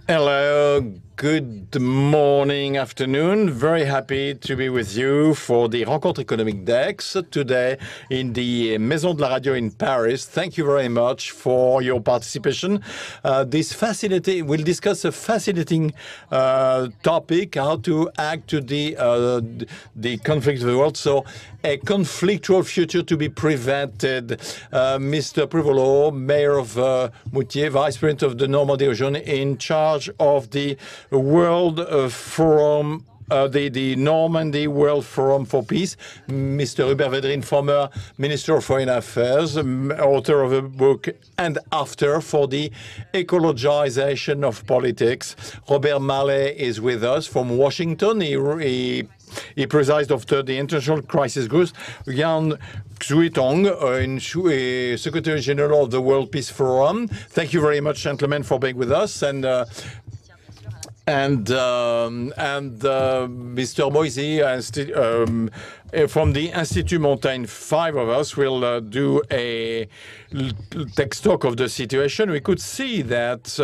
Hello, good morning, afternoon. Very happy to be with you for the Rencontre économique d'Aix today in the Maison de la Radio in Paris. Thank you very much for your participation. We'll discuss a fascinating topic, how to act to the conflict of the world. So a conflictual future to be prevented. Mr. PRIOLLAUD, Mayor of Moutier, Vice President of the Normandie region, in charge of the World Forum, the Normandie World Forum for Peace, Mr. Hubert, VEDRINE, former Minister of Foreign Affairs, author of a book And After for the Ecologization of Politics. MALLEY is with us from Washington. He presides after the International Crisis Group. Xuetong, Secretary General of the World Peace Forum. Thank you very much, gentlemen, for being with us. And Mr. MOISI from the Institut Montaigne. 5 of us will take stock of the situation. We could see that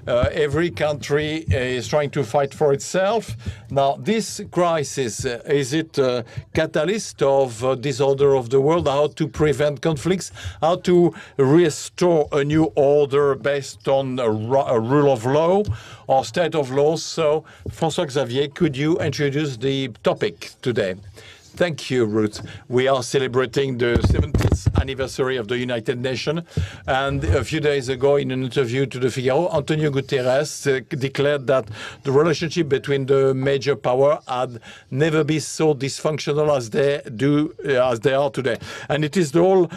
every country is trying to fight for itself. Now, this crisis, is it a catalyst of disorder of the world? How to prevent conflicts? How to restore a new order based on a rule of law or state of law? So, François-Xavier, could you introduce the topic today? Thank you, Ruth. We are celebrating the 70th anniversary of the United Nations. And a few days ago, in an interview to the Figaro, Antonio Guterres declared that the relationship between the major powers had never been so dysfunctional as they are today. And it is the whole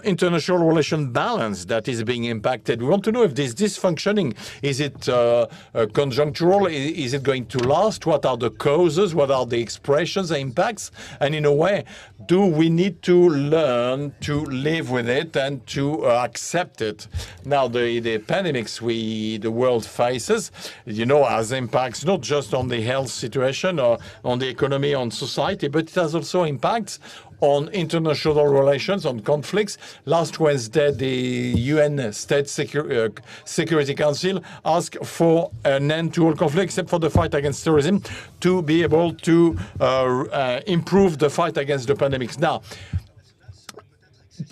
international relation balance that is being impacted. We want to know if this dysfunctioning, is it conjunctural? Is it going to last? What are the causes? What are the expressions, the impacts? And in a way, do we need to learn to live with it and to accept it? Now, the pandemics the world faces, has impacts not just on the health situation or on the economy, on society, but it has also impacts on international relations, on conflicts. Last Wednesday, the UN State Security Council asked for an end to all conflicts, except for the fight against terrorism, to be able to improve the fight against the pandemics. Now,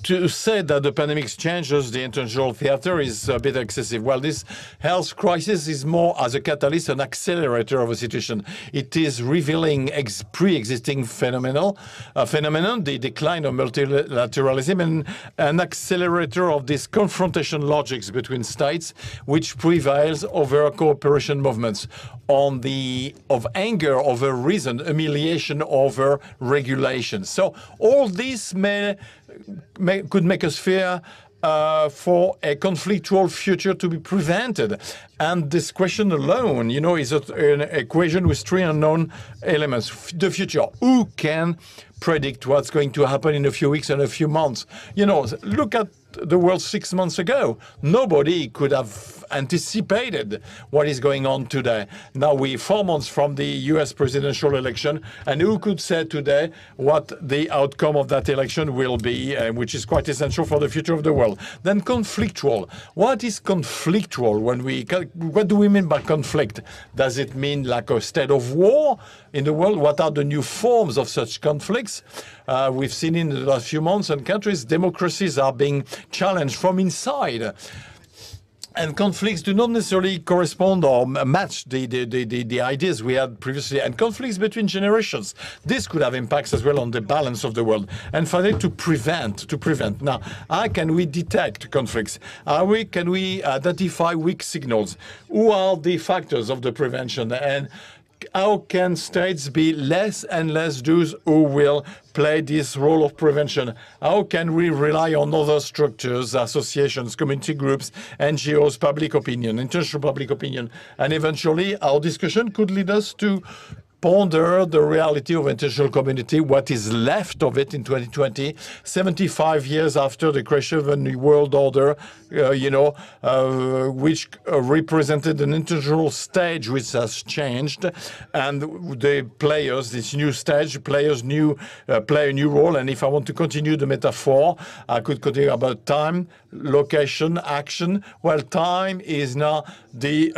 to say that the pandemic changes the international theater is a bit excessive. Well, this health crisis is more as a catalyst, an accelerator of a situation. It is revealing pre-existing phenomenon, the decline of multilateralism, and an accelerator of this confrontation logics between states, which prevails over cooperation movements of anger over reason, humiliation over regulation. So all this could make us fear for a conflictual future to be prevented. And this question alone, is an equation with 3 unknown elements. The future, who can predict what's going to happen in a few weeks and a few months? Look at the world 6 months ago. Nobody could have anticipated what is going on today. Now we're 4 months from the US presidential election, and who could say today what the outcome of that election will be, which is quite essential for the future of the world. Then conflictual. What is conflictual? What do we mean by conflict? Does it mean like a state of war in the world? What are the new forms of such conflicts? We've seen in the last few months and countries, democracies are being challenged from inside. And conflicts do not necessarily correspond or match the ideas we had previously. And conflicts between generations, this could have impacts as well on the balance of the world. And finally, to prevent. Now, how can we detect conflicts? Can we identify weak signals? Who are the factors of the prevention? And how can states be less and less those who will play this role of prevention? How can we rely on other structures, associations, community groups, NGOs, public opinion, international public opinion? And eventually, our discussion could lead us to ponder the reality of international community, what is left of it in 2020, 75 years after the creation of a new world order, which represented an international stage which has changed, and the players, this new stage, players play a new role. And if I want to continue the metaphor, I could continue about time, location, action. Well, time is now the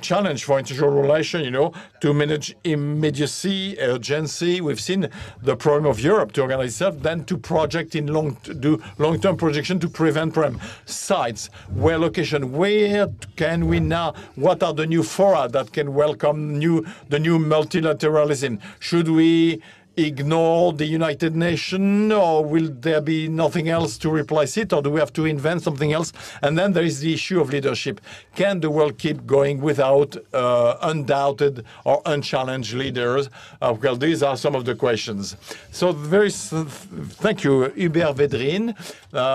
challenge for international relation, to manage immediacy, urgency. We've seen the problem of Europe to organize itself, then to project in long-term projection to prevent problem. Sites, where location, where can we now, what are the new fora that can welcome the new multilateralism? Should we ignore the United Nations, or will there be nothing else to replace it, or do we have to invent something else? And then there is the issue of leadership. Can the world keep going without undoubted or unchallenged leaders? Well, these are some of the questions. So thank you, Hubert VEDRINE,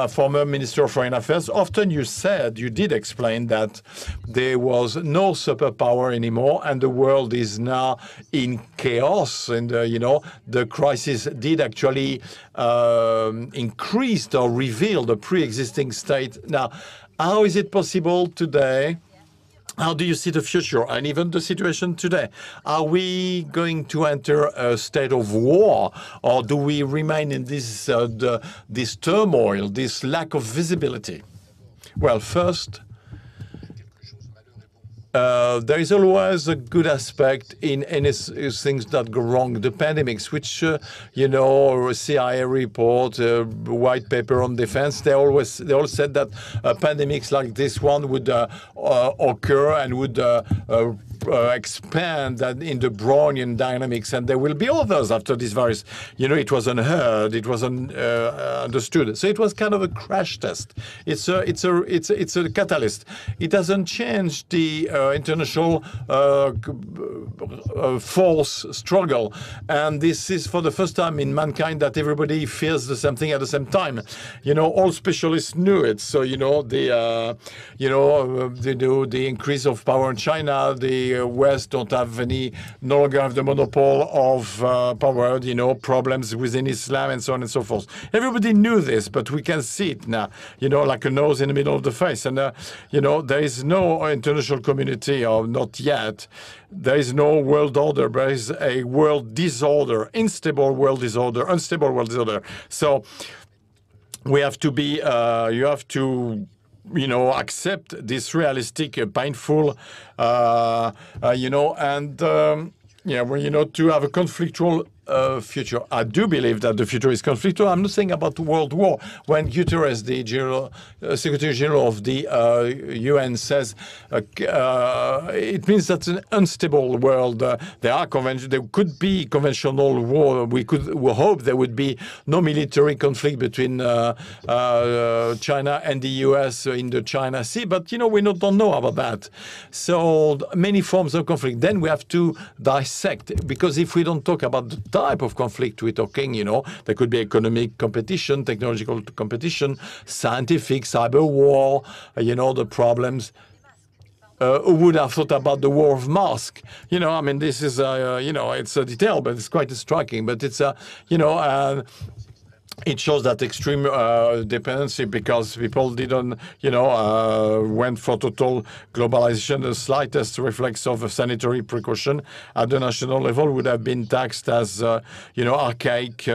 former Minister of Foreign Affairs. Often you did explain that there was no superpower anymore, and the world is now in chaos, and the crisis did actually increase or reveal the pre-existing state. Now, how is it possible today? How do you see the future and even the situation today? Are we going to enter a state of war, or do we remain in this turmoil, this lack of visibility? Well, first, there is always a good aspect in any things that go wrong. The pandemics, which, CIA report, white paper on defense, they all said that pandemics like this one would occur and would expand in the Brownian dynamics, and there will be others after this virus. It was unheard, it was understood. So it was kind of a crash test. It's a catalyst. It doesn't change the international force struggle, and this is for the first time in mankind that everybody fears the same thing at the same time. All specialists knew it. So the increase of power in China, the West no longer have the monopole of power, problems within Islam and so on and so forth. Everybody knew this, but we can see it now, like a nose in the middle of the face. And, there is no international community, or not yet. There is no world order. There is a world disorder, unstable world disorder. So we have to be, you have to accept this realistic, painful, to have a conflictual future. I do believe that the future is conflictual. I'm not saying about world war. When Guterres, the Secretary General of the UN, says it means that's an unstable world. There could be conventional war. We hope there would be no military conflict between China and the US in the China Sea. But we don't know about that. So many forms of conflict. Then we have to dissect, because if we don't talk about the type of conflict we're talking, there could be economic competition, technological competition, scientific, cyber war, the problems. Who would have thought about the war of masks? This is, it's a detail, but it's quite striking. But it's, it shows that extreme dependency, because people didn't, went for total globalization. The slightest reflex of a sanitary precaution at the national level would have been taxed as, archaic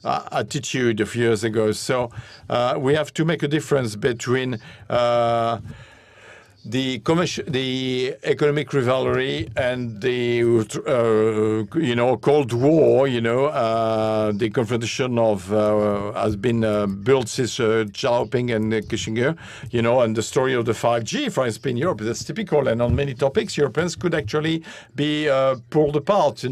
attitude a few years ago. So we have to make a difference between the economic rivalry and the Cold War. The confrontation of has been built since Xiaoping and Kissinger. And the story of the 5G, for instance, in Europe, that's typical. And on many topics, Europeans could actually be pulled apart.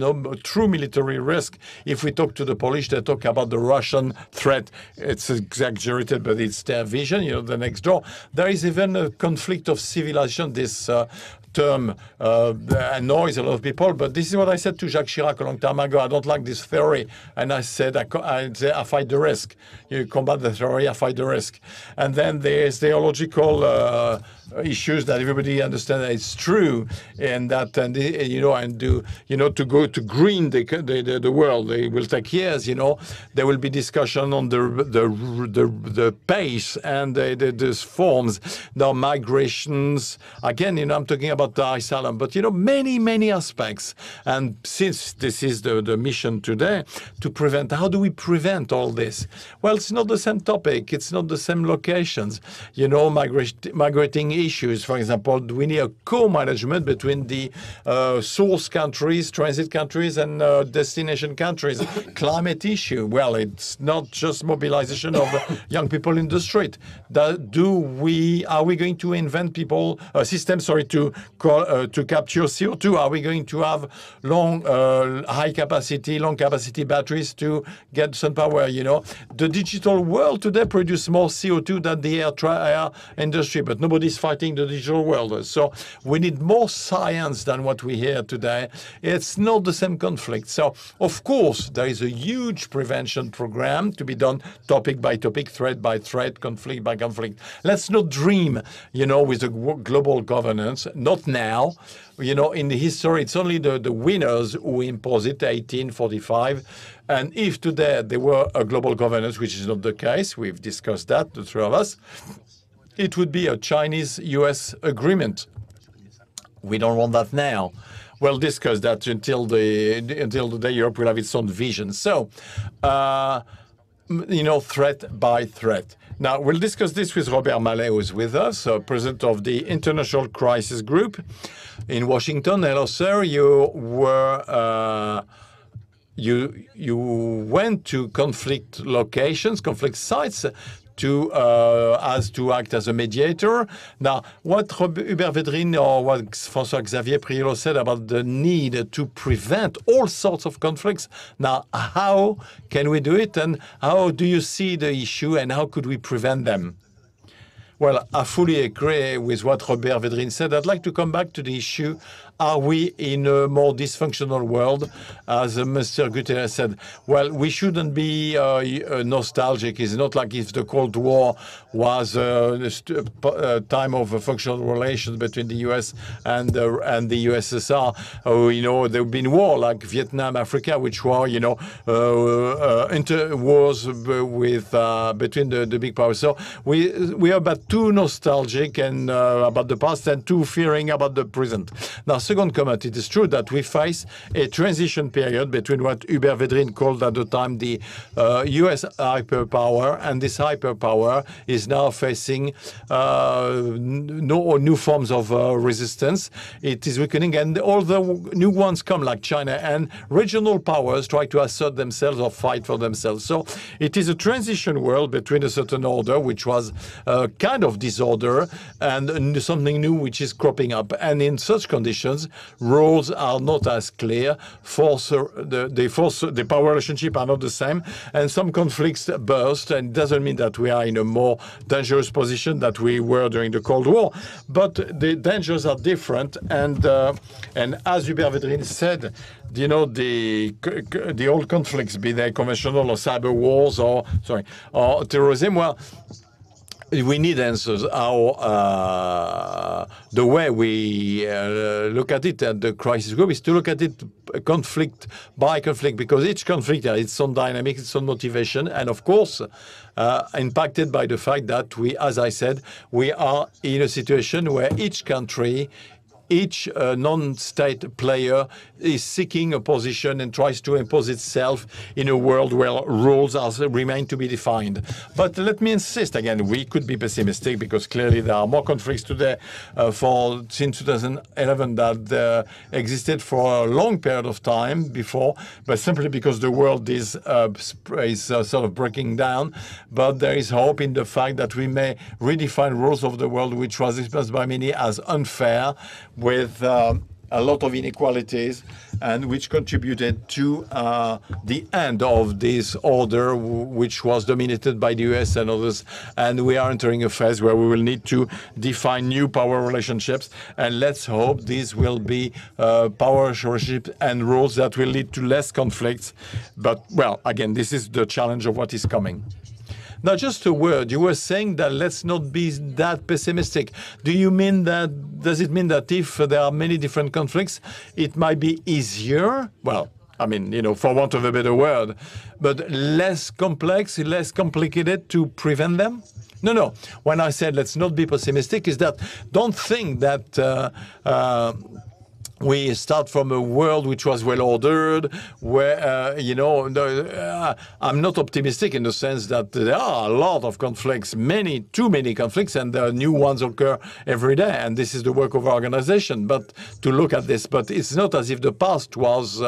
True military risk. If we talk to the Polish, they talk about the Russian threat. It's exaggerated, but it's their vision. The next door. There is even a conflict of civilization, this term annoys a lot of people, but this is what I said to Jacques Chirac a long time ago. I don't like this theory. And I said, I fight the risk. You combat the theory, I fight the risk. And then there's theological issues that everybody understands that it's true, and that, and you know, and do, you know, to go to green the world, it will take years. You know, there will be discussion on the pace and the forms, the migrations. Again, you know, I'm talking about the asylum, but you know, many aspects. And since this is the mission today, to prevent, how do we prevent all this? Well, it's not the same topic. It's not the same locations. You know, migrating issues, for example, we need a co-management between the source countries, transit countries, and destination countries. Climate issue, well, it's not just mobilization of young people in the street. Are we going to invent systems, to capture CO2? Are we going to have long capacity batteries to get sun power? You know, the digital world today produces more CO2 than the air industry, but nobody's fighting the digital world. So we need more science than what we hear today. It's not the same conflict. So of course there is a huge prevention program to be done, topic by topic, thread by thread, conflict by conflict. Let's not dream, you know, with the global governance. Not now. You know, in the history, it's only the winners who impose it, 1845. And if today there were a global governance, which is not the case, we've discussed that, the three of us, it would be a Chinese-US agreement. We don't want that now. We'll discuss that until the day Europe will have its own vision. So, you know, threat by threat. Now, we'll discuss this with Robert MALLEY, who is with us, president of the International Crisis Group in Washington. Hello, sir. You were you went to conflict locations, conflict sites, to act as a mediator. Now, what Hubert VEDRINE or what François-Xavier PRIOLLAUD said about the need to prevent all sorts of conflicts. Now, how can we do it, and how do you see the issue, and how could we prevent them? Well, I fully agree with what Hubert VEDRINE said. I'd like to come back to the issue. Are we in a more dysfunctional world? As Mr. Guterres said, well, we shouldn't be nostalgic. It's not like if the Cold War was a time of functional relations between the US and the USSR. You know, there have been wars like Vietnam, Africa, which were, you know, wars with between the big powers. So we are about too nostalgic and about the past and too fearing about the present. Now, second comment, it is true that we face a transition period between what Hubert VEDRINE called at the time the US hyperpower, and this hyperpower is now facing new forms of resistance. It is weakening, and all the new ones come, like China, and regional powers try to assert themselves or fight for themselves. So it is a transition world between a certain order, which was kind of disorder, and something new which is cropping up. And in such conditions, roles are not as clear. The power relationship are not the same, and some conflicts burst. And it doesn't mean that we are in a more dangerous position that we were during the Cold War, but the dangers are different. And as Hubert VEDRINE said, you know, the old conflicts, be they conventional or cyber wars or terrorism, well, we need answers. The way we look at it at the crisis group is to look at it conflict by conflict, because each conflict has its own dynamic, its own motivation, and of course impacted by the fact that we, as I said, we are in a situation where each country, each non-state player is seeking a position and tries to impose itself in a world where rules remain to be defined. But let me insist again, we could be pessimistic because clearly there are more conflicts today since 2011 that existed for a long period of time before, but simply because the world is sort of breaking down. But there is hope in the fact that we may redefine rules of the world, which was expressed by many as unfair, with a lot of inequalities, and which contributed to the end of this order, which was dominated by the US and others. And we are entering a phase where we will need to define new power relationships. And let's hope these will be power relationships and rules that will lead to less conflicts. But, well, again, this is the challenge of what is coming. Now, just a word. You were saying that let's not be that pessimistic. Do you mean that, does it mean that if there are many different conflicts, it might be easier? Well, I mean, you know, for want of a better word, but less complex, less complicated to prevent them? No. When I said let's not be pessimistic, is that don't think that we start from a world which was well ordered, where, you know, I'm not optimistic in the sense that there are a lot of conflicts, too many conflicts, and new ones occur every day. And this is the work of our organization, but to look at this. But it's not as if the past was,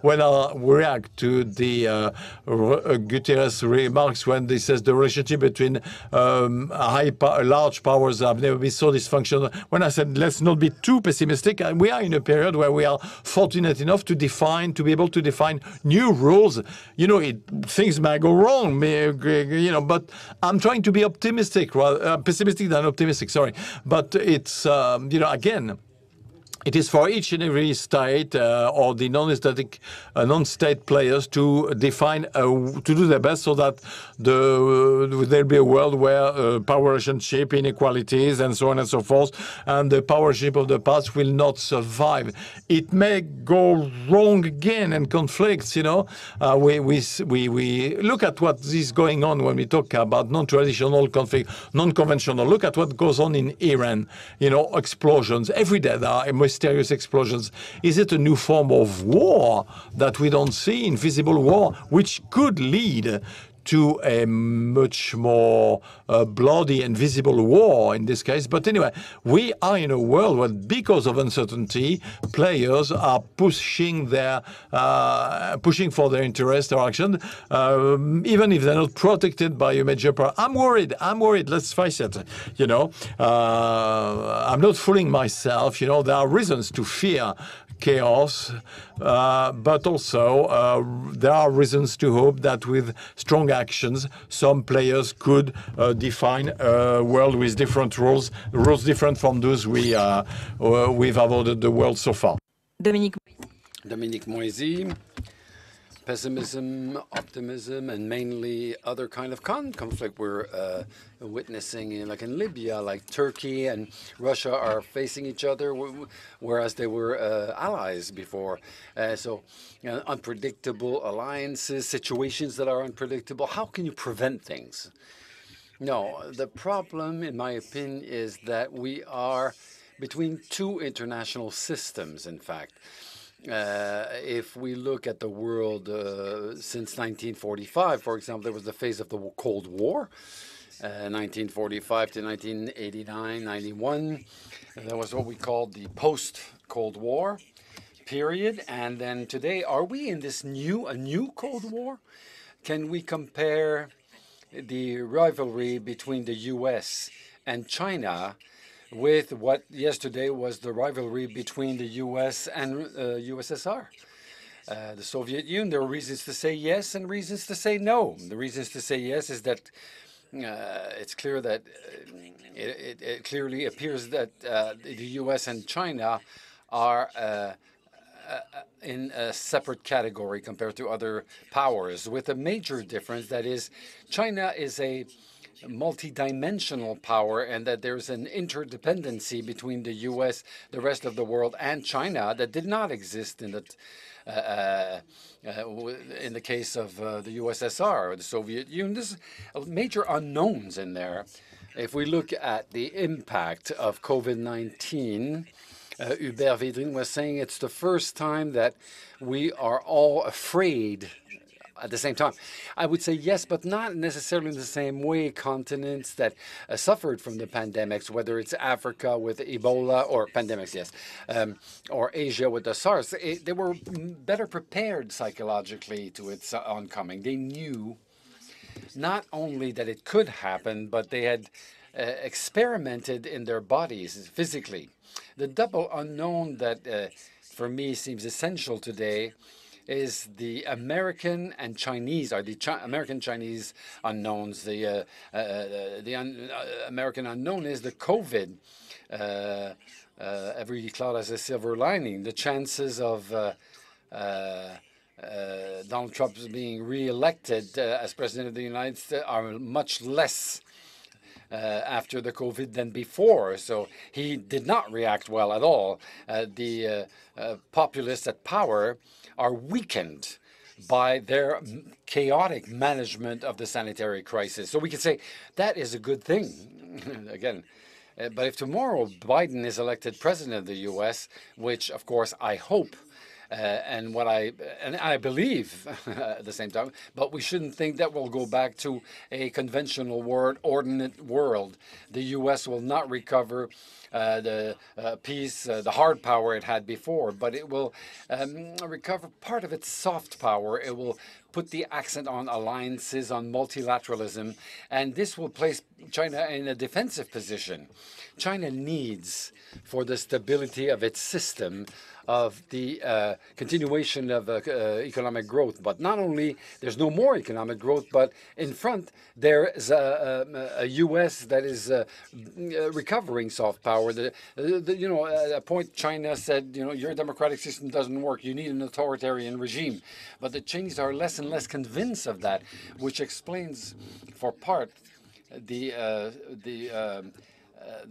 when I react to the Guterres remarks when he says the relationship between large powers have never been so dysfunctional. When I said let's not be too pessimistic, we are in a period where we are fortunate enough to be able to define new rules. You know, things might go wrong, you know, but I'm trying to be optimistic, rather pessimistic than optimistic. Sorry, but it's you know, again, it is for each and every state or the non-state players to define, to do their best so that there'll be a world where power relationship, inequalities, and so on and so forth, and the power relationship of the past will not survive. It may go wrong again and conflicts. You know, we look at what is going on when we talk about non-traditional conflict, non-conventional. Look at what goes on in Iran. You know, explosions every day. There are mysterious explosions. Is it a new form of war that we don't see, invisible war, which could lead to a much more bloody and visible war in this case? But anyway, we are in a world where, because of uncertainty, players are pushing for their interest or action, even if they're not protected by a major power. I'm worried. Let's face it. You know, I'm not fooling myself. You know, there are reasons to fear chaos, but also there are reasons to hope that with strong actions, some players could define a world with different rules different from those we've avoided the world so far. Dominique MOISI. Pessimism, optimism, and mainly other kind of conflict we're witnessing, like in Libya, like Turkey and Russia are facing each other, whereas they were allies before. So unpredictable alliances, situations that are unpredictable. How can you prevent things? No, the problem, in my opinion, is that we are between two international systems, in fact. If we look at the world since 1945, for example, there was the phase of the Cold War, 1945 to 1989, 91. That was what we called the post-Cold War period. And then today, are we in this a new Cold War? Can we compare the rivalry between the US and China with what yesterday was the rivalry between the US and USSR? The Soviet Union, there are reasons to say yes and reasons to say no. The reasons to say yes is that it's clear that it clearly appears that the US and China are in a separate category compared to other powers, with a major difference, that is, China is a multi-dimensional power, and that there's an interdependency between the U.S., the rest of the world, and China that did not exist in the case of the USSR or the Soviet Union. There's major unknowns in there. If we look at the impact of COVID-19, Hubert VEDRINE was saying it's the first time that we are all afraid at the same time. I would say yes, but not necessarily in the same way. Continents that suffered from the pandemics, whether it's Africa with Ebola, or pandemics, yes, or Asia with the SARS, they were better prepared psychologically to its oncoming. They knew not only that it could happen, but they had experimented in their bodies physically. The double unknown that for me seems essential today is the American and Chinese, or the American-Chinese unknowns. The American unknown is the COVID. Every cloud has a silver lining. The chances of Donald Trump being re-elected as President of the United States are much less after the COVID than before. So he did not react well at all. The populists at power are weakened by their chaotic management of the sanitary crisis. So we can say that is a good thing. Again, but if tomorrow Biden is elected president of the U.S., which of course I hope, and I believe at the same time, but we shouldn't think that we'll go back to a conventional ordinate world. The U.S. will not recover the peace, the hard power it had before, but it will recover part of its soft power. It will put the accent on alliances, on multilateralism, and this will place China in a defensive position. China needs, for the stability of its system, of the continuation of economic growth. But not only there's no more economic growth, but in front there is a U.S. that is recovering soft power. At a point China said, your democratic system doesn't work. You need an authoritarian regime. But the Chinese are less and less convinced of that, which explains, for part, the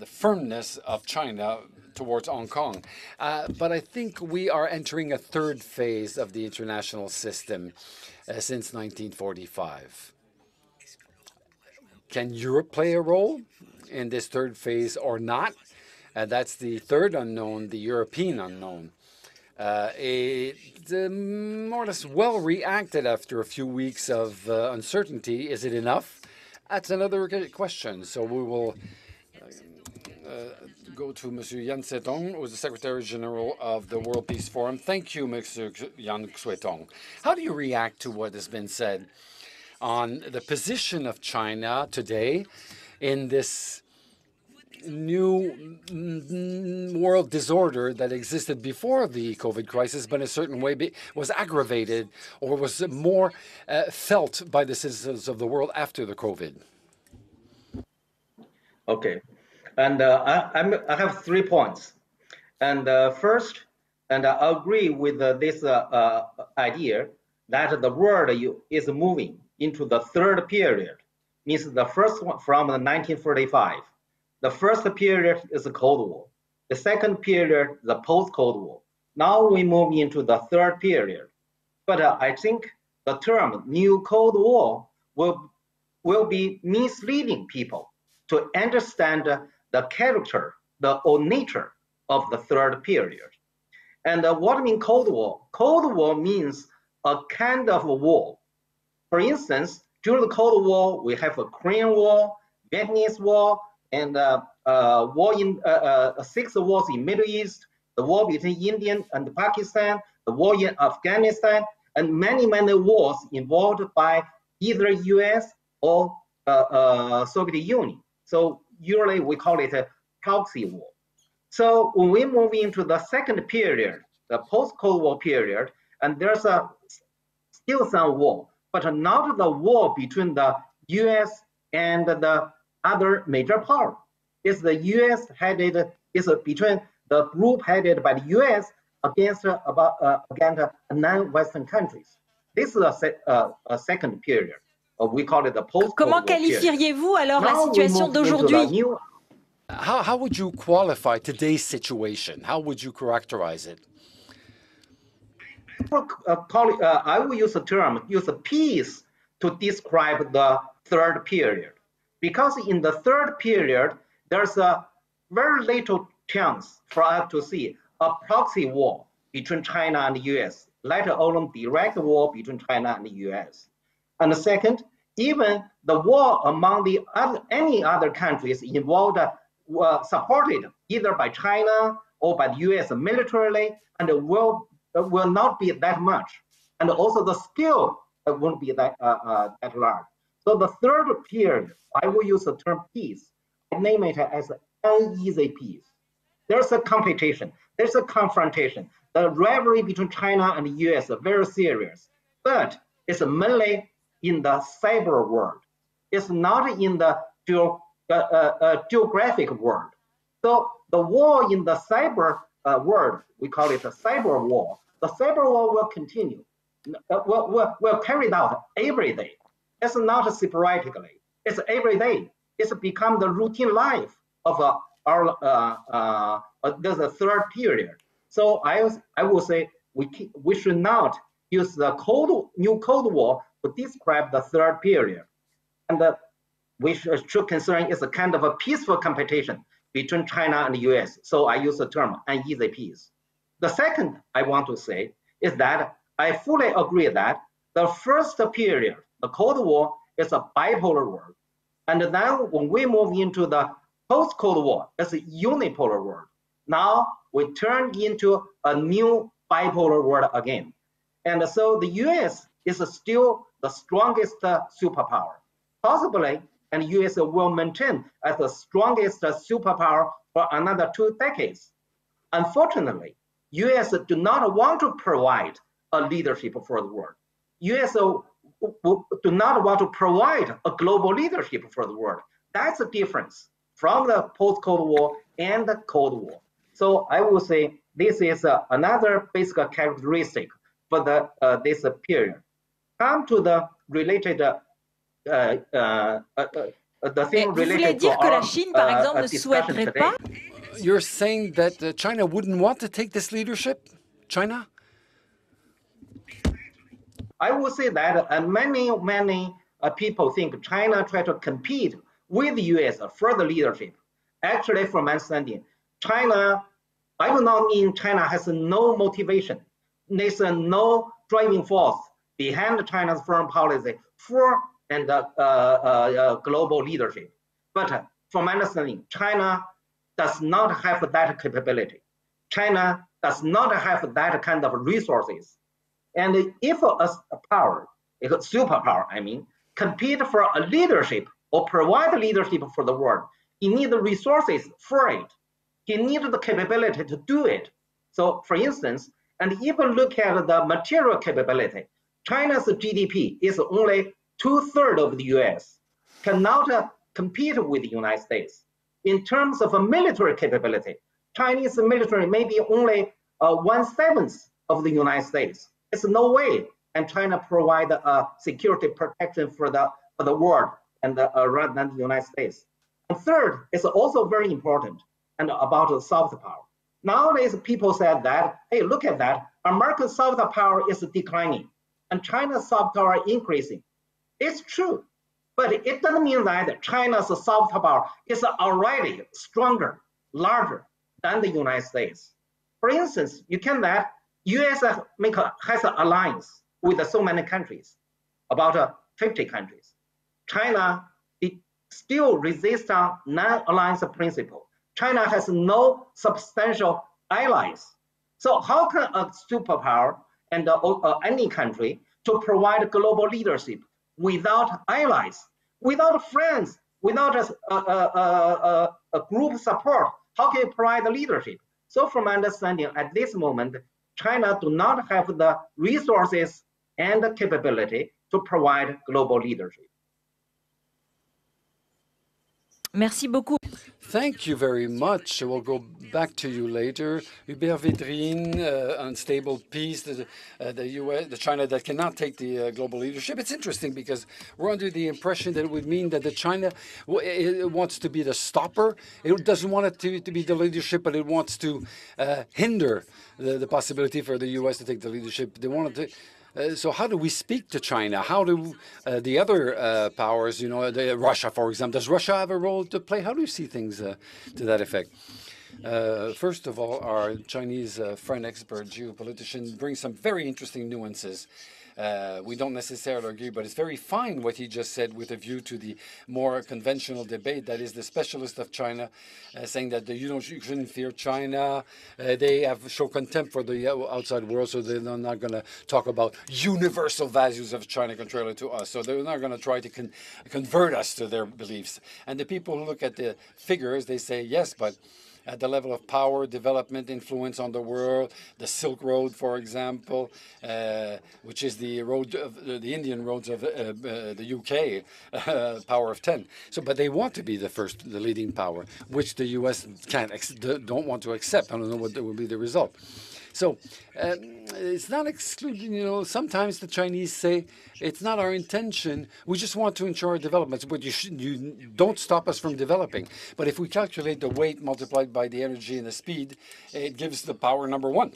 firmness of China towards Hong Kong. But I think we are entering a third phase of the international system since 1945. Can Europe play a role in this third phase or not? That's the third unknown, the European unknown. It's more or less well reacted after a few weeks of uncertainty. Is it enough? That's another question. So we will go to Monsieur Xuetong, who is the Secretary General of the World Peace Forum. Thank you, Monsieur Xuetong. How do you react to what has been said on the position of China today in this new world disorder that existed before the COVID crisis, but in a certain way was aggravated or was more felt by the citizens of the world after the COVID? Okay. And I have 3 points. And first, and I agree with this idea that the world is moving into the third period, means the first one from 1945. The first period is the Cold War. The second period, the post-Cold War. Now we move into the third period. But I think the term New Cold War will be misleading people to understand the character, or nature of the third period. And what I mean Cold War? Cold War means a kind of a war. For instance, during the Cold War, we have a Korean War, Vietnamese War, and war in 6 wars in Middle East, the war between India and Pakistan, the war in Afghanistan, and many, many wars involved by either US or Soviet Union. So usually we call it a proxy war. So when we move into the second period, the post-Cold War period, and there's still some war, but not the war between the US and the other major power. It's the US headed, it's between the group headed by the US against non-Western countries. This is a second period. We call it the post-Cold Comment War period. qualifieriez-vous alors la situation d'aujourd'hui? How would you qualify today's situation? How would you characterize it? I will use a peace to describe the third period. Because in the third period, there's a very little chance for us to see a proxy war between China and the US, let alone direct war between China and the US. And the second, even the war among any other countries involved supported either by China or by the US militarily, and will not be that much. And also the scale won't be that large. So the third period, I will use the term peace. I name it as uneasy peace. There's a competition, there's a confrontation. the rivalry between China and the US is very serious, but it's mainly in the cyber world. It's not in the geographic world. So the war in the cyber world, we call it a cyber war. The cyber war will continue, will carried out every day. It's not sporadically. It's every day. It's become the routine life of the third period. So I will say we should not use the new Cold War to describe the third period. And we should concern is a kind of a peaceful competition between China and the US. So I use the term uneasy peace. The second I want to say is that I fully agree that the first period, the Cold War, is a bipolar world. And then when we move into the post-Cold War, it's a unipolar world. Now we turn into a new bipolar world again. And so the US is still the strongest superpower. Possibly, and US will maintain as the strongest superpower for another 2 decades. Unfortunately, US do not want to provide a leadership for the world. US do not want to provide a global leadership for the world. That's the difference from the post-Cold War and the Cold War. So I will say this is another basic characteristic for this period. Come to the related Vous voulez dire que la Chine, par exemple, ne souhaiterait pas? You're saying that China wouldn't want to take this leadership? China? I would say that many people think China try to compete with the US for the leadership. Actually, from my understanding, China, I do not mean China has no motivation. There's no driving force behind China's foreign policy for and global leadership. But from my understanding, China does not have that capability. China does not have that kind of resources. And if a power, a superpower, I mean, compete for a leadership or provide leadership for the world, he needs the resources for it. He needs the capability to do it. So for instance, and even look at the material capability, China's GDP is only 2/3 of the US, cannot compete with the United States. In terms of a military capability, Chinese military may be only 1/7 of the United States. It's no way, and China provide security protection for the world and rather than the United States. And third, it's also very important and about the soft power. Nowadays, people said that, hey, look at that, American soft power is declining and China's soft power increasing. It's true, but it doesn't mean that China's soft power is already stronger, larger than the United States. For instance, you can that US has an alliance with so many countries, about 50 countries. China still resists on non-alliance principle. China has no substantial allies. So how can a superpower and any country to provide global leadership without allies, without friends, without a group support? How can you provide the leadership? So from my understanding, at this moment, China do not have the resources and the capability to provide global leadership. Merci beaucoup. Thank you very much. We'll go back to you later. Hubert, VEDRINE, unstable peace, the US, the China that cannot take the global leadership. It's interesting because we're under the impression that it would mean that the China it wants to be the stopper. It doesn't want it to be the leadership, but it wants to hinder the possibility for the US to take the leadership. They want to. So how do we speak to China? How do the other powers, you know, Russia, for example, does Russia have a role to play? How do you see things to that effect? First of all, our Chinese friend expert, geopolitician, brings some very interesting nuances. We don't necessarily agree, but it's very fine what he just said with a view to the more conventional debate. That is the specialist of China saying that you shouldn't fear China. They have show contempt for the outside world, so they're not going to talk about universal values of China contrary to us. So they're not going to try to convert us to their beliefs. And the people who look at the figures, they say, yes, but at the level of power, development, influence on the world. The Silk Road, for example, which is the road of the Indian roads of the UK, power of 10. So, but they want to be the leading power, which the US don't want to accept. I don't know what will be the result. So it's not excluding, sometimes the Chinese say, it's not our intention, we just want to ensure our developments, but you don't stop us from developing. But if we calculate the weight multiplied by the energy and the speed, it gives the power number one,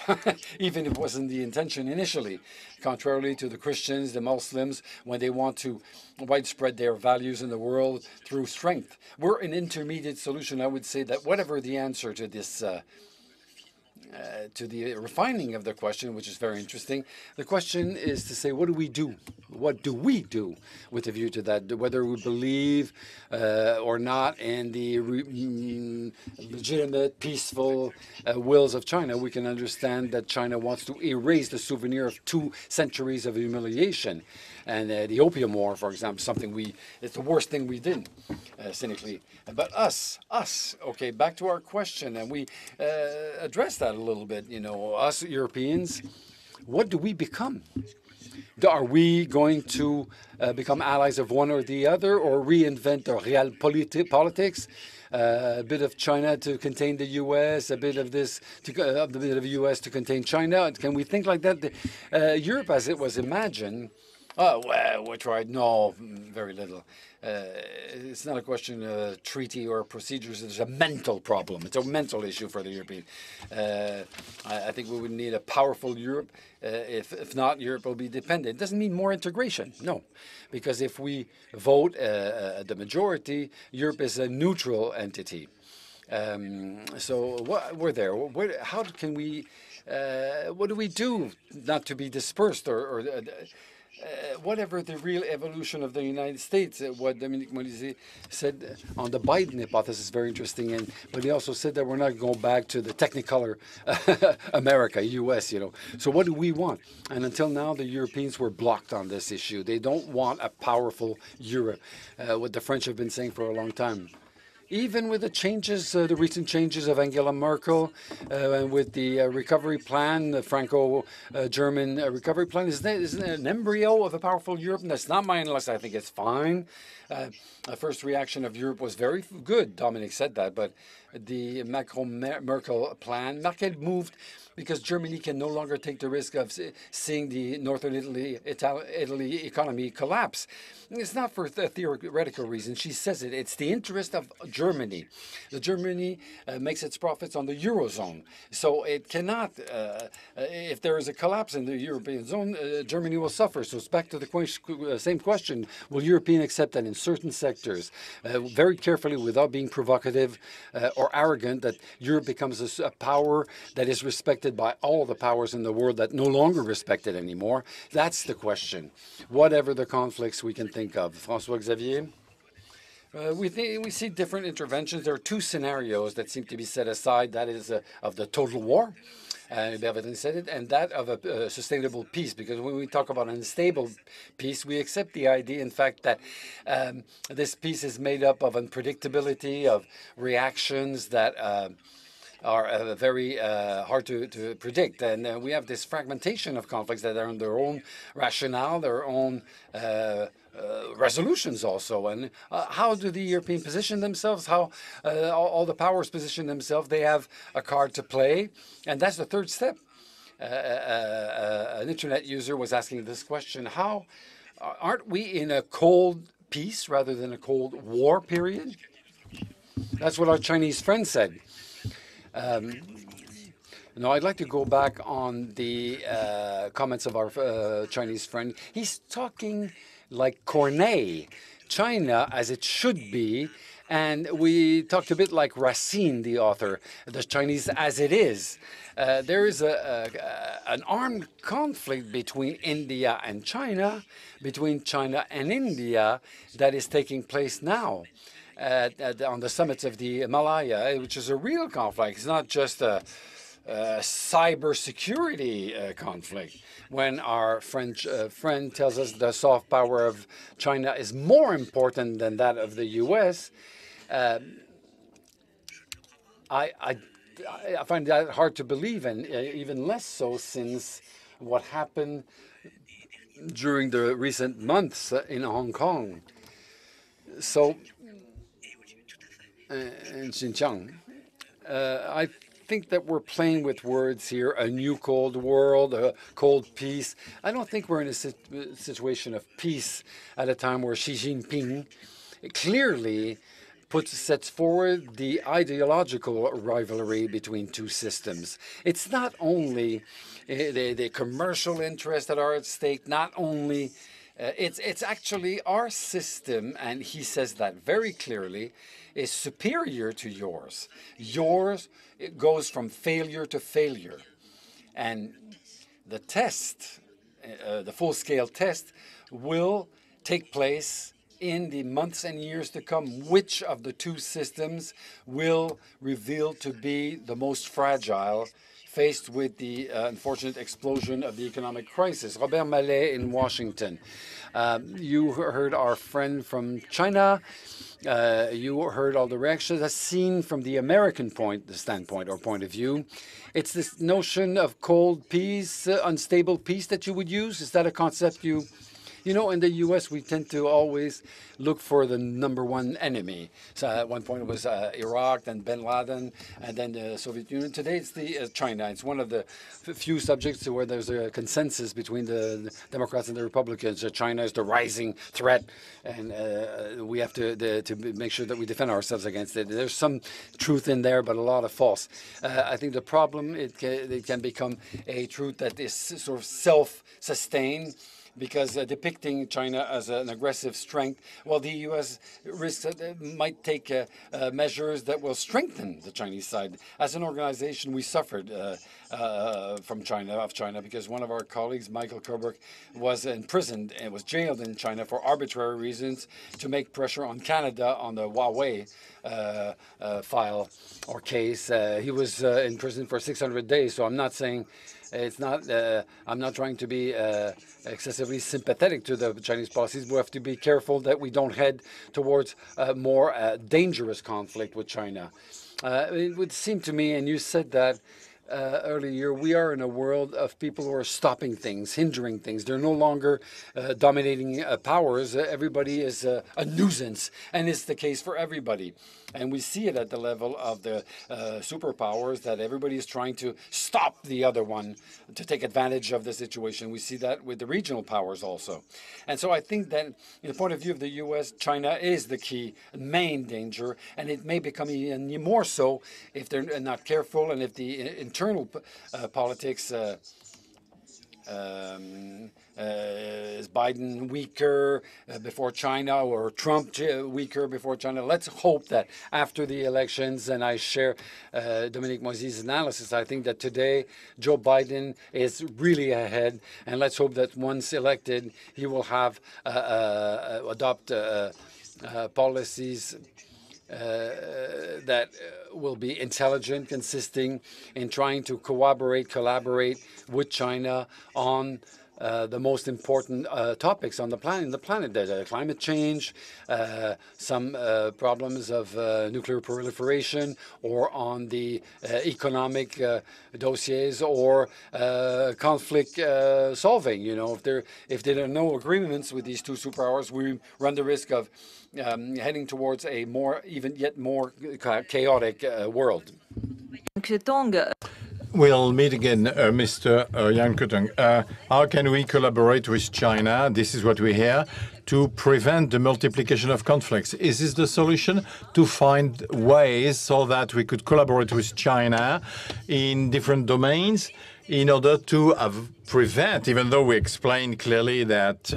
even if it wasn't the intention initially. Contrarily to the Christians, the Muslims, when they want to widespread their values in the world through strength. We're an intermediate solution. I would say that whatever the answer to this to the refining of the question, which is very interesting. The question is to say, what do we do? What do we do with a view to that? Whether we believe or not in the legitimate, peaceful wills of China, we can understand that China wants to erase the souvenir of 2 centuries of humiliation. And the Opium War, for example, it's the worst thing we did, cynically. But us, okay, back to our question, and we addressed that a little bit, us Europeans, what do we become? Are we going to become allies of one or the other, or reinvent the realpolitics? A bit of China to contain the U.S., a bit of this, a bit of the U.S. to contain China. Can we think like that? Europe, as it was imagined, oh, well, we tried. No, very little. It's not a question of treaty or procedures. It's a mental problem. It's a mental issue for the European. I think we would need a powerful Europe. If not, Europe will be dependent. It doesn't mean more integration, no. Because if we vote the majority, Europe is a neutral entity. So we're there. How can we, what do we do not to be dispersed or whatever the real evolution of the United States, what Dominique MOISI said on the Biden hypothesis is very interesting, but he also said that we're not going back to the Technicolor America, U.S., So what do we want? And until now, the Europeans were blocked on this issue. They don't want a powerful Europe, what the French have been saying for a long time. Even with the changes, the recent changes of Angela Merkel, and with the recovery plan, the Franco-German recovery plan, isn't it an embryo of a powerful Europe? And that's not mine unless I think it's fine. The first reaction of Europe was very good. Dominique said that, but the Macron-Merkel plan, Merkel moved because Germany can no longer take the risk of seeing the northern Italy economy collapse. It's not for theoretical reasons. She says it. It's the interest of Germany. Germany makes its profits on the Eurozone. So it cannot, if there is a collapse in the European zone, Germany will suffer. So it's back to the same question. Will Europeans accept that in certain sectors, very carefully without being provocative or arrogant, that Europe becomes a power that is respected by all the powers in the world that no longer respect it anymore? That's the question. Whatever the conflicts we can think of. François-Xavier? We see different interventions. There are 2 scenarios that seem to be set aside. That is of the total war, Hubert said it, and that of a sustainable peace. Because when we talk about an unstable peace, we accept the idea, in fact, that this peace is made up of unpredictability, of reactions that are very hard to predict. And we have this fragmentation of conflicts that are on their own rationale, their own resolutions also. And how do the European position themselves? How all the powers position themselves? They have a card to play. And that's the third step. An internet user was asking this question: how aren't we in a cold peace rather than a cold war period? That's what our Chinese friend said. No, I'd like to go back on the comments of our Chinese friend. He's talking like Corneille, China as it should be, and we talked a bit like Racine, the author, the Chinese as it is. There is an armed conflict between India and China, between China and India, that is taking place now. On the summits of the MALLEY, which is a real conflict. It's not just a cybersecurity conflict. When our French friend tells us the soft power of China is more important than that of the U.S., I find that hard to believe, and even less so since what happened during the recent months in Hong Kong. So, in Xinjiang, I think that we're playing with words here, a new Cold World, a cold peace. I don't think we're in a situation of peace at a time where Xi Jinping clearly sets forward the ideological rivalry between two systems. It's not only the commercial interests that are at stake, not only it's actually our system, and he says that very clearly, is superior to yours. Yours, it goes from failure to failure. And the test, the full-scale test, will take place in the months and years to come. Which of the two systems will reveal to be the most fragile, faced with the unfortunate explosion of the economic crisis? Robert MALLEY in Washington. You heard our friend from China. You heard all the reactions. As seen from the American standpoint or point of view, it's this notion of cold peace, unstable peace that you would use. Is that a concept you know, in the U.S., we tend to always look for the #1 enemy. So at one point it was Iraq, then Bin Laden, and then the Soviet Union. Today it's China. It's one of the few subjects where there's a consensus between the Democrats and the Republicans. China is the rising threat, and we have to make sure that we defend ourselves against it. There's some truth in there, but a lot of false. I think the problem, it can become a truth that is sort of self-sustained, because depicting China as an aggressive strength, well, the U.S. risks might take measures that will strengthen the Chinese side. As an organization, we suffered from China, because one of our colleagues, Michael Kerberg, was imprisoned and was jailed in China for arbitrary reasons to make pressure on Canada on the Huawei file or case. He was in prison for 600 days, so I'm not saying it's not, I'm not trying to be excessively sympathetic to the Chinese policies. We have to be careful that we don't head towards a more dangerous conflict with China. It would seem to me, and you said that earlier, we are in a world of people who are stopping things, hindering things. They're no longer dominating powers. Everybody is a nuisance, and it's the case for everybody. And we see it at the level of the superpowers, that everybody is trying to stop the other one to take advantage of the situation. We see that with the regional powers also. And so I think that, in the point of view of the U.S., China is the key, main danger, and it may become even more so if they're not careful, and if the internal politics is Biden weaker before China, or Trump weaker before China? Let's hope that after the elections, and I share Dominique MOISI's analysis, I think that today Joe Biden is really ahead, and let's hope that once elected, he will have adopt policies that will be intelligent, consisting in trying to collaborate with China on the most important topics on the planet, climate change, some problems of nuclear proliferation, or on the economic dossiers, or conflict solving. You know, if there are no agreements with these two superpowers, we run the risk of heading towards a yet more chaotic world. We'll meet again, Mr. Jan Xuetong. How can we collaborate with China? This is what we hear, to prevent the multiplication of conflicts. Is this the solution? To find ways so that we could collaborate with China in different domains in order to prevent, even though we explained clearly that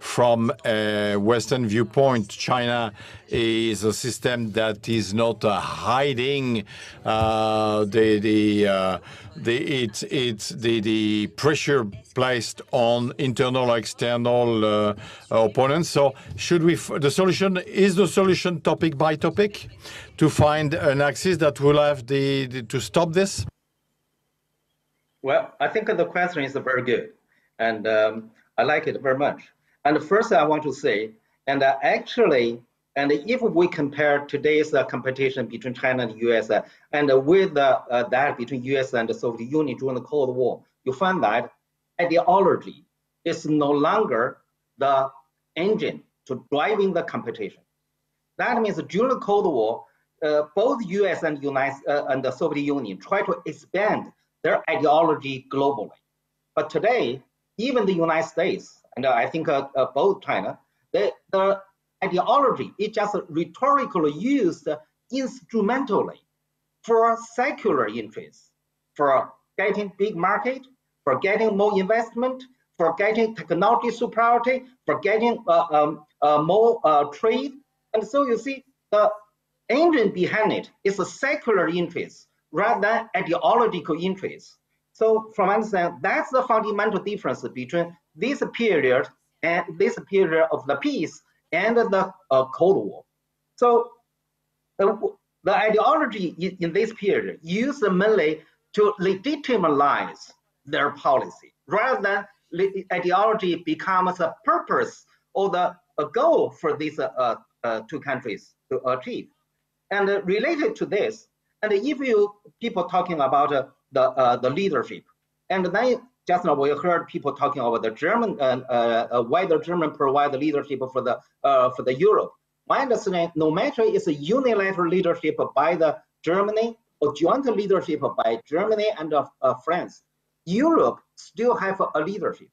from a Western viewpoint, China is a system that is not hiding the pressure placed on internal or external opponents. So the solution topic by topic to find an axis that will have to stop this? Well, I think the question is very good, and I like it very much. And first, I want to say, and actually, And if we compare today's competition between China and the US and with that between US and the Soviet Union during the Cold War, you find that ideology is no longer the engine to driving the competition. That means during the Cold War, both US and the Soviet Union try to expand their ideology globally. But today, even the United States, and I think both China, the ideology is just rhetorically used instrumentally for secular interests, for getting big market, for getting more investment, for getting technology superiority, for getting more trade. And so you see, the engine behind it is a secular interest rather than ideological interest. So from understanding, that's the fundamental difference between this period and this period of the peace and the Cold War. So the ideology in this period used mainly to legitimize their policy, rather than ideology becomes a purpose or a goal for these two countries to achieve. And related to this, and if you people talking about the leadership, and then just now we heard people talking about the German, whether German provide the leadership for the Europe. My understanding, no matter it's a unilateral leadership by the Germany or joint leadership by Germany and France, Europe still have a leadership.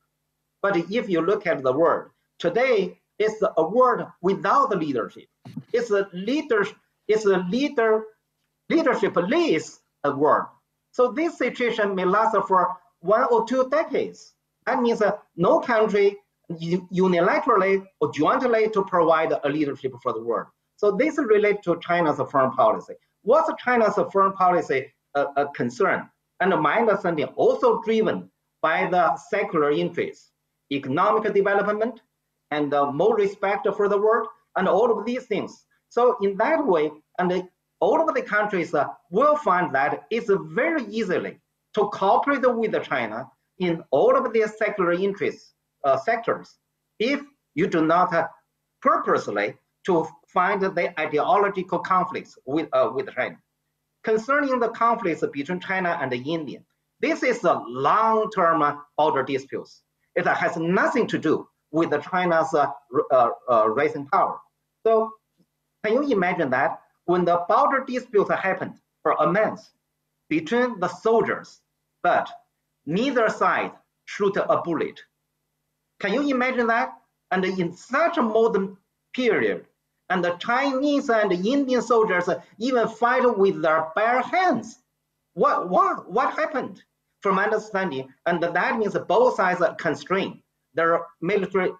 But if you look at the world today, it's a world without the leadership. It's a leadership-less world. So this situation may last for 1 or 2 decades. That means no country unilaterally or jointly to provide a leadership for the world. So this relates to China's foreign policy. What's China's foreign policy concern? And my understanding also driven by the secular interests, economic development, and more respect for the world, and all of these things. So in that way, and all of the countries will find that it's very easily to cooperate with China in all of their secular interests sectors, if you do not purposely to find the ideological conflicts with China. Concerning the conflicts between China and India, this is a long-term border disputes. It has nothing to do with China's rising power. So can you imagine that when the border dispute happened for a month between the soldiers, but neither side shoot a bullet? Can you imagine that? And in such a modern period, and the Chinese and the Indian soldiers even fight with their bare hands. What happened? From my understanding, and that means both sides are constrained their military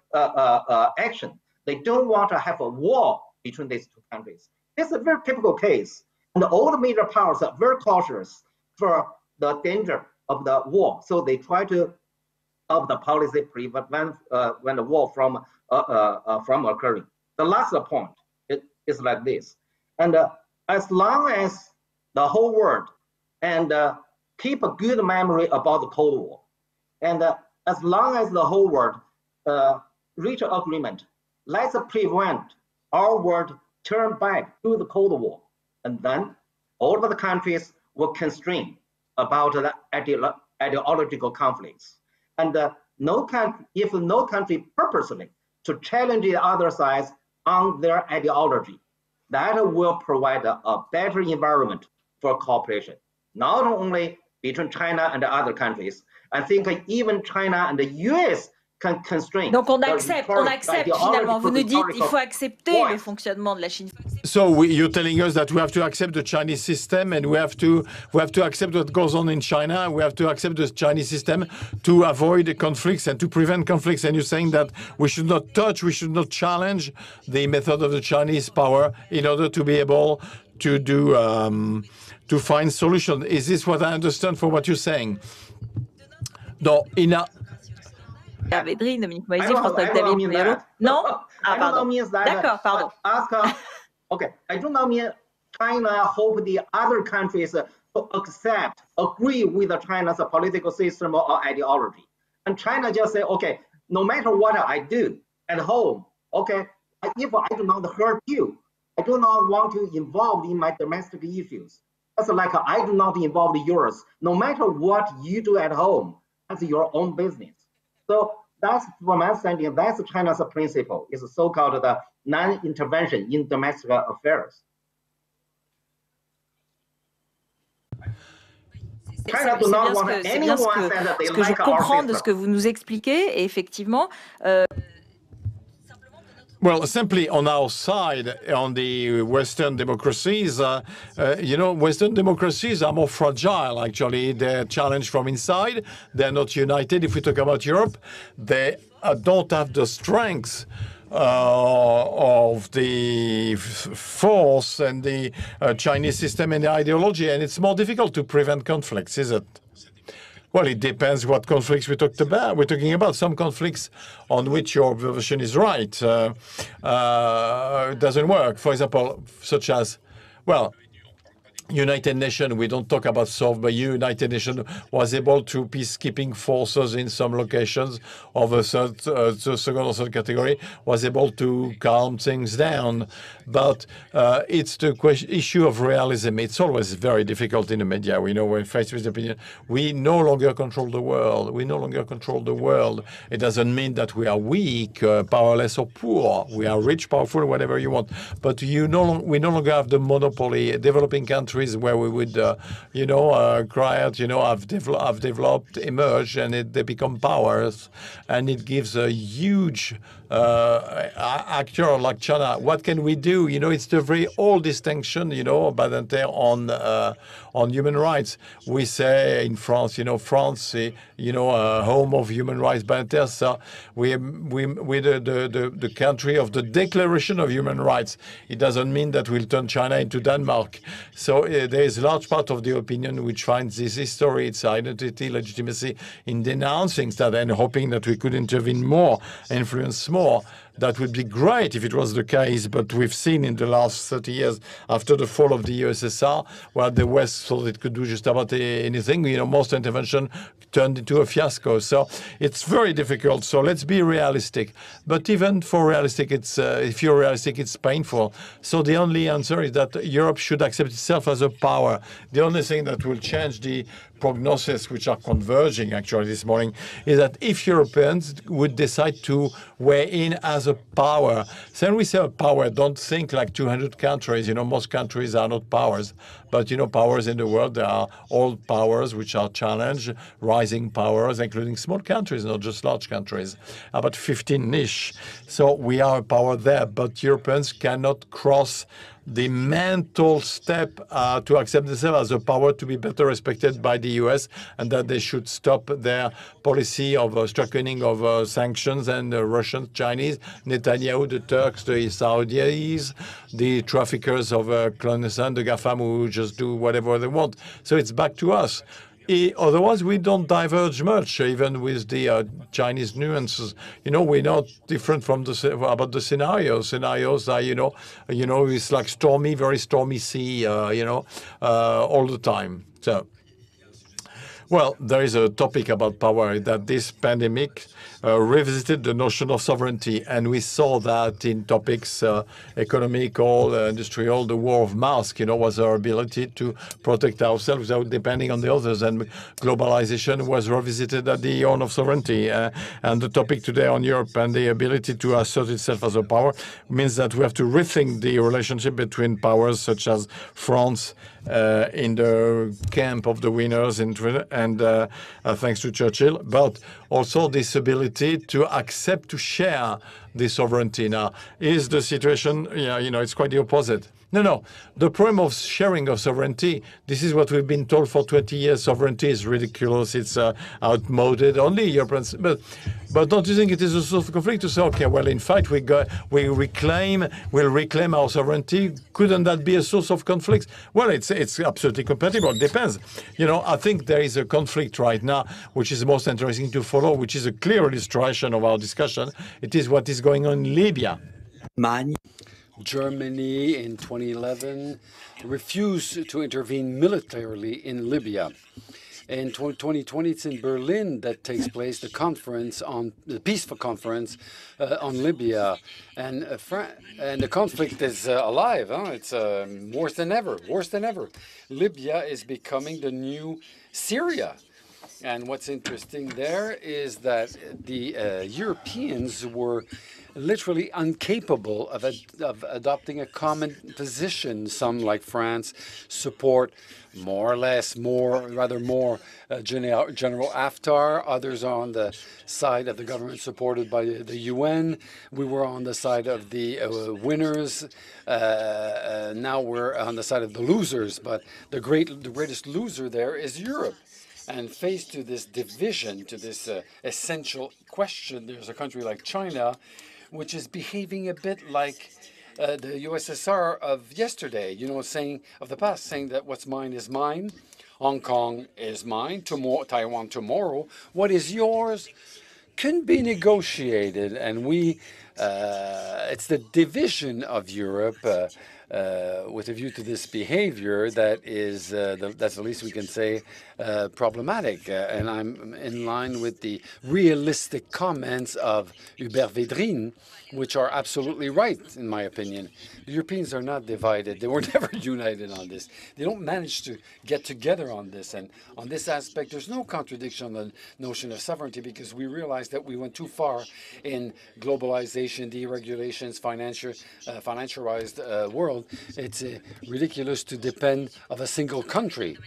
action. They don't want to have a war between these two countries. This is a very typical case. And all the major powers are very cautious for the danger of the war. So they try to of the policy prevent when the war from occurring. The last point is like this. And as long as the whole world and keep a good memory about the Cold War, and as long as the whole world reach an agreement, let's prevent our world turn back to the Cold War, and then all of the countries will constrain about the ideological conflicts. And if no country purposely to challenge the other sides on their ideology, that will provide a better environment for cooperation, not only between China and the other countries. I think even China and the US can constrain. Donc on accepte finalement. Vous nous dites il faut accepter le fonctionnement de la Chine. So you're telling us that we have to accept the Chinese system, and we have to accept what goes on in China. We have to accept the Chinese system to avoid conflicts and to prevent conflicts. And you're saying that we should not touch, we should not challenge the method of the Chinese power in order to be able to do to find solution. Is this what I understand from what you're saying? No, VEDRINE, Dominique MOISI, François-Xavier, PRIOLLAUD. Non? Ah, pardon. D'accord, pardon. Okay, I do not mean China hope the other countries to agree with China's political system or ideology. And China just say, okay, no matter what I do at home, okay, if I do not hurt you, I do not want to involve in my domestic issues. That's like I do not involve yours. No matter what you do at home, that's your own business. So that's from my understanding, that's China's principle. It's so-called the non-intervention in domestic affairs. C'est bien ce que je comprends de ce que vous nous expliquez, et effectivement. Well, simply on our side, on the Western democracies, Western democracies are more fragile, actually. They're challenged from inside. They're not united. If we talk about Europe, they don't have the strength of the force and the Chinese system and the ideology, and it's more difficult to prevent conflicts, is it? Well, it depends what conflicts we're talking about. Some conflicts on which your version is right doesn't work. For example, such as, well, United Nations, we don't talk about soft, but United Nations was able to peacekeeping forces in some locations of a second or third category, was able to calm things down. But it's the issue of realism. It's always very difficult in the media. We know when faced with opinion, we no longer control the world. We no longer control the world. It doesn't mean that we are weak, powerless, or poor. We are rich, powerful, whatever you want. But we no longer have the monopoly. Developing countries where we would, cry out, have developed, emerged, and they become powers, and it gives a huge actor like China. What can we do? It's the very old distinction, Badinter on human rights. We say in France, France, home of human rights. Badinter, so we're the country of the Declaration of Human Rights. It doesn't mean that we'll turn China into Denmark. So there is a large part of the opinion which finds this history, its identity, legitimacy in denouncing that and hoping that we could intervene more, influence more. That would be great if it was the case, but we've seen in the last 30 years after the fall of the USSR, where the West thought it could do just about anything, most intervention turned into a fiasco. So it's very difficult. So let's be realistic. But even for realistic, if you're realistic, it's painful. So the only answer is that Europe should accept itself as a power. The only thing that will change the prognosis, which are converging actually this morning, is that if Europeans would decide to weigh in as a power, so when we say a power, don't think like 200 countries. Most countries are not powers, but powers in the world, there are old powers which are challenged, rising powers, including small countries, not just large countries, about 15-ish. So we are a power there, but Europeans cannot cross the mental step to accept themselves as a power to be better respected by the US, and that they should stop their policy of strengthening of sanctions and the Russians, Chinese, Netanyahu, the Turks, the Saudis, the traffickers of clandestine, the GAFAM who just do whatever they want. So it's back to us. Otherwise, we don't diverge much, even with the Chinese nuances. We're not different from about the scenarios. Scenarios are, it's like stormy, very stormy sea, all the time. So, well, there is a topic about power that this pandemic revisited the notion of sovereignty, and we saw that in topics economical, industrial. The war of masks, was our ability to protect ourselves without depending on the others, and globalization was revisited at the own of sovereignty. And the topic today on Europe and the ability to assert itself as a power means that we have to rethink the relationship between powers such as France in the camp of the winners and thanks to Churchill, but also this ability to accept, to share the sovereignty. Now, is the situation, it's quite the opposite. No. The problem of sharing of sovereignty, this is what we've been told for 20 years. Sovereignty is ridiculous. It's outmoded. Only Europeans. But don't you think it is a source of conflict to say, okay, well, in fact, we'll reclaim our sovereignty. Couldn't that be a source of conflict? Well, it's absolutely compatible. It depends. I think there is a conflict right now, which is most interesting to follow, which is a clear illustration of our discussion. It is what is going on in Libya. Germany in 2011 refused to intervene militarily in Libya. In 2020, it's in Berlin that takes place the peaceful conference on Libya, and the conflict is alive. Huh? It's worse than ever. Worse than ever. Libya is becoming the new Syria. And what's interesting there is that the Europeans were literally incapable of adopting a common position. Some, like France, support rather more General Haftar. Others are on the side of the government supported by the UN. We were on the side of the winners. Now we're on the side of the losers. But the greatest loser there is Europe. And faced to this division, to this essential question, there's a country like China, which is behaving a bit like the USSR of yesterday, saying of the past, saying that what's mine is mine, Hong Kong is mine, Taiwan tomorrow. What is yours can be negotiated, and it's the division of Europe with a view to this behavior that is, that's the least we can say, problematic. And I'm in line with the realistic comments of Hubert VEDRINE, which are absolutely right, in my opinion. The Europeans are not divided. They were never united on this. They don't manage to get together on this. And on this aspect, there's no contradiction on the notion of sovereignty, because we realized that we went too far in globalization, deregulations, financialized world. It's ridiculous to depend of a single country.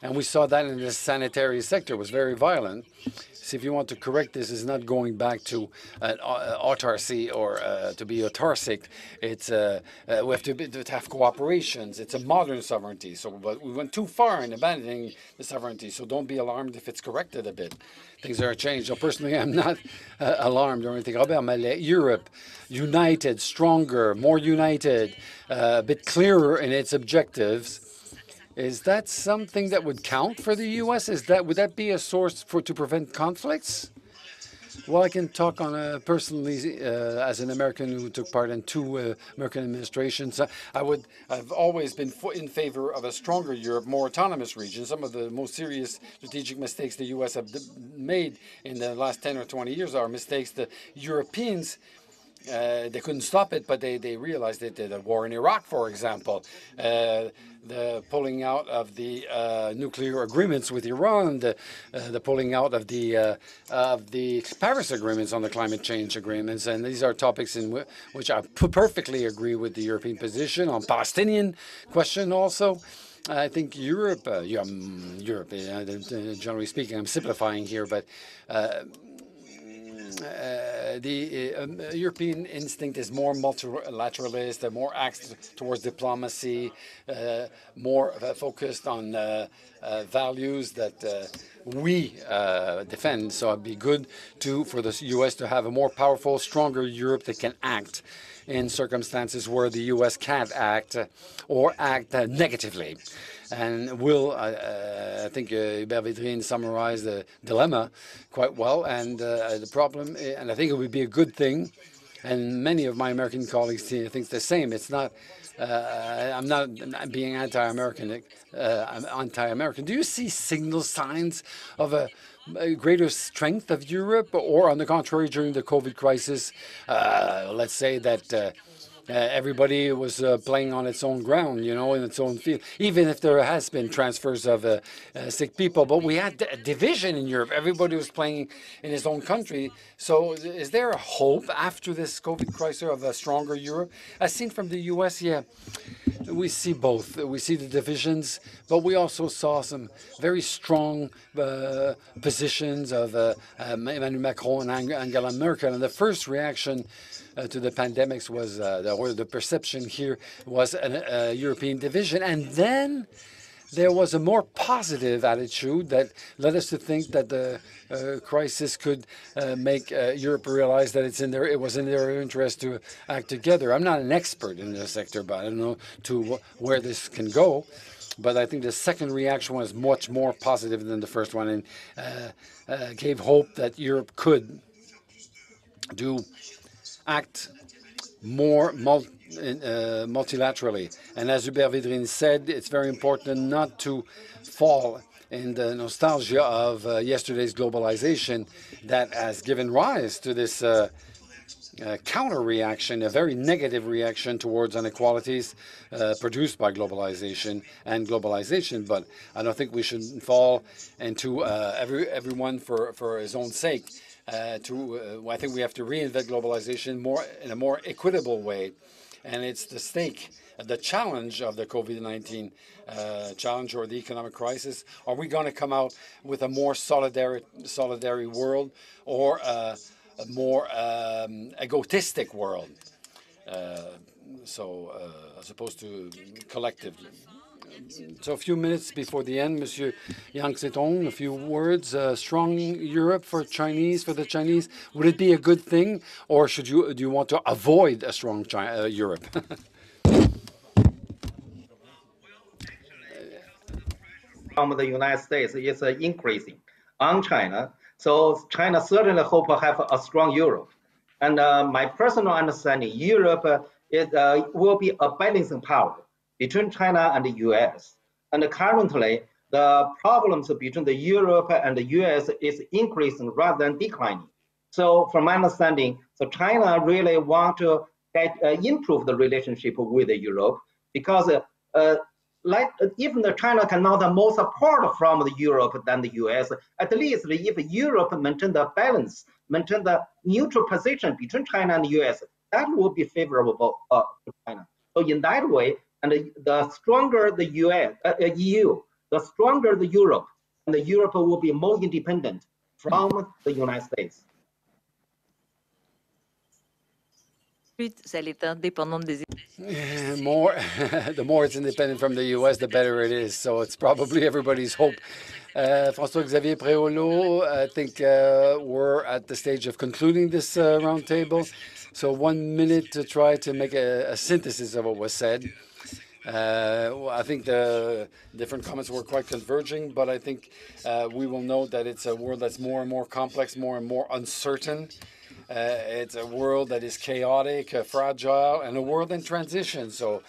And we saw that in the sanitary sector. It was very violent. So if you want to correct this, it's not going back to autarcy or to be autarcic. It's we have to have cooperations. It's a modern sovereignty. So, but we went too far in abandoning the sovereignty. So don't be alarmed if it's corrected a bit. Things are changed. So personally, I'm not alarmed or anything. Robert MALLEY, Europe, united, stronger, more united, a bit clearer in its objectives. Is that something that would count for the U.S.? Would that be a source to prevent conflicts? Well, I can talk on personally as an American who took part in 2 American administrations. I've always been in favor of a stronger Europe, more autonomous region. Some of the most serious strategic mistakes the U.S. have made in the last 10 or 20 years are mistakes the Europeans. They couldn't stop it, but they realized that the war in Iraq, for example, the pulling out of the nuclear agreements with Iran, the pulling out of the Paris agreements on the climate change agreements, and these are topics in which I perfectly agree with the European position on Palestinian question also. I think Europe, generally speaking, I'm simplifying here, but the European instinct is more multilateralist, more acts towards diplomacy, more focused on values that we defend. So it'd be good for the U.S. to have a more powerful, stronger Europe that can act in circumstances where the U.S. can't act or act negatively. And I think Hubert VEDRINE summarized the dilemma quite well, and the problem, and I think it would be a good thing, and many of my American colleagues think the same. It's not, I'm not being anti-American. I'm anti-American. Do you see signs of a greater strength of Europe, or on the contrary, during the COVID crisis, let's say that everybody was playing on its own ground, in its own field, even if there has been transfers of sick people. But we had a division in Europe. Everybody was playing in his own country. So is there a hope after this COVID crisis of a stronger Europe? As seen from the U.S., yeah, we see both. We see the divisions, but we also saw some very strong positions of Emmanuel Macron and Angela Merkel. And the first reaction to the pandemics was, or the perception here was a European division. And then there was a more positive attitude that led us to think that the crisis could make Europe realize that it was in their interest to act together. I'm not an expert in this sector, but I don't know where this can go. But I think the second reaction was much more positive than the first one, and gave hope that Europe could act more multilaterally. And as Hubert VEDRINE said, it's very important not to fall in the nostalgia of yesterday's globalization that has given rise to this counter-reaction, a very negative reaction towards inequalities produced by globalization and globalization. But I don't think we should fall into everyone for his own sake. I think we have to reinvent globalization in a more equitable way. And it's the stake, the challenge of the COVID-19 challenge or the economic crisis. Are we going to come out with a more solidary world or a more egotistic world, as opposed to collectively? So a few minutes before the end, Monsieur Yang Xuetong, a few words. Strong Europe for the Chinese. Would it be a good thing, or do you want to avoid a strong Europe? From the United States is increasing on China. So China certainly hope to have a strong Europe. And my personal understanding, Europe will be a balancing power between China and the US. And currently, the problems between the Europe and the US is increasing rather than declining. So from my understanding, so China really want to improve the relationship with Europe because even China cannot have more support from the Europe than the US, at least if Europe maintain the balance, maintain the neutral position between China and the US, that would be favorable to China. So in that way, and the stronger the EU, the stronger the Europe, and the Europe will be more independent from the United States. The more it's independent from the U.S., the better it is. So it's probably everybody's hope. François-Xavier, PRIOLLAUD, I think we're at the stage of concluding this roundtable. So 1 minute to try to make a synthesis of what was said. I think the different comments were quite converging, but I think we will note that it's a world that's more and more complex, more and more uncertain. It's a world that is chaotic, fragile, and a world in transition. So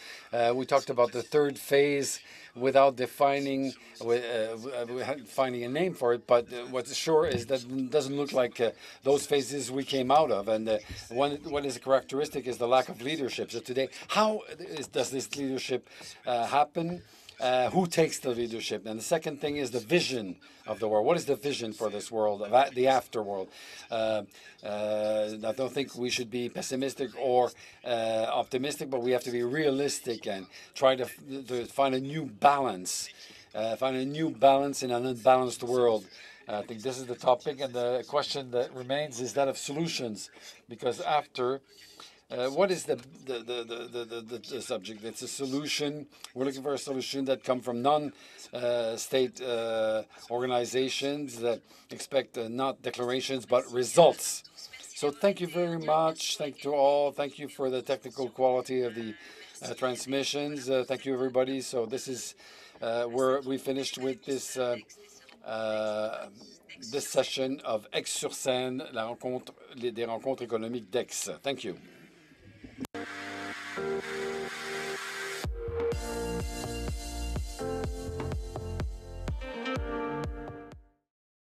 we talked about the third phase without finding a name for it. But what's sure is that it doesn't look like those phases we came out of. And what is a characteristic is the lack of leadership. So today, does this leadership happen? Who takes the leadership? And the second thing is the vision of the world. What is the vision for this world, the afterworld? I don't think we should be pessimistic or optimistic, but we have to be realistic and try to find a new balance. Find a new balance in an unbalanced world. I think this is the topic, and the question that remains is that of solutions, because after. What is the subject? It's a solution. We're looking for a solution that come from non-state organizations that expect not declarations but results. So thank you very much. Thank you to all. Thank you for the technical quality of the transmissions. Thank you, everybody. So this is where we finished with this this session of Aix-sur-Seine, des rencontres économiques d'Aix. Thank you.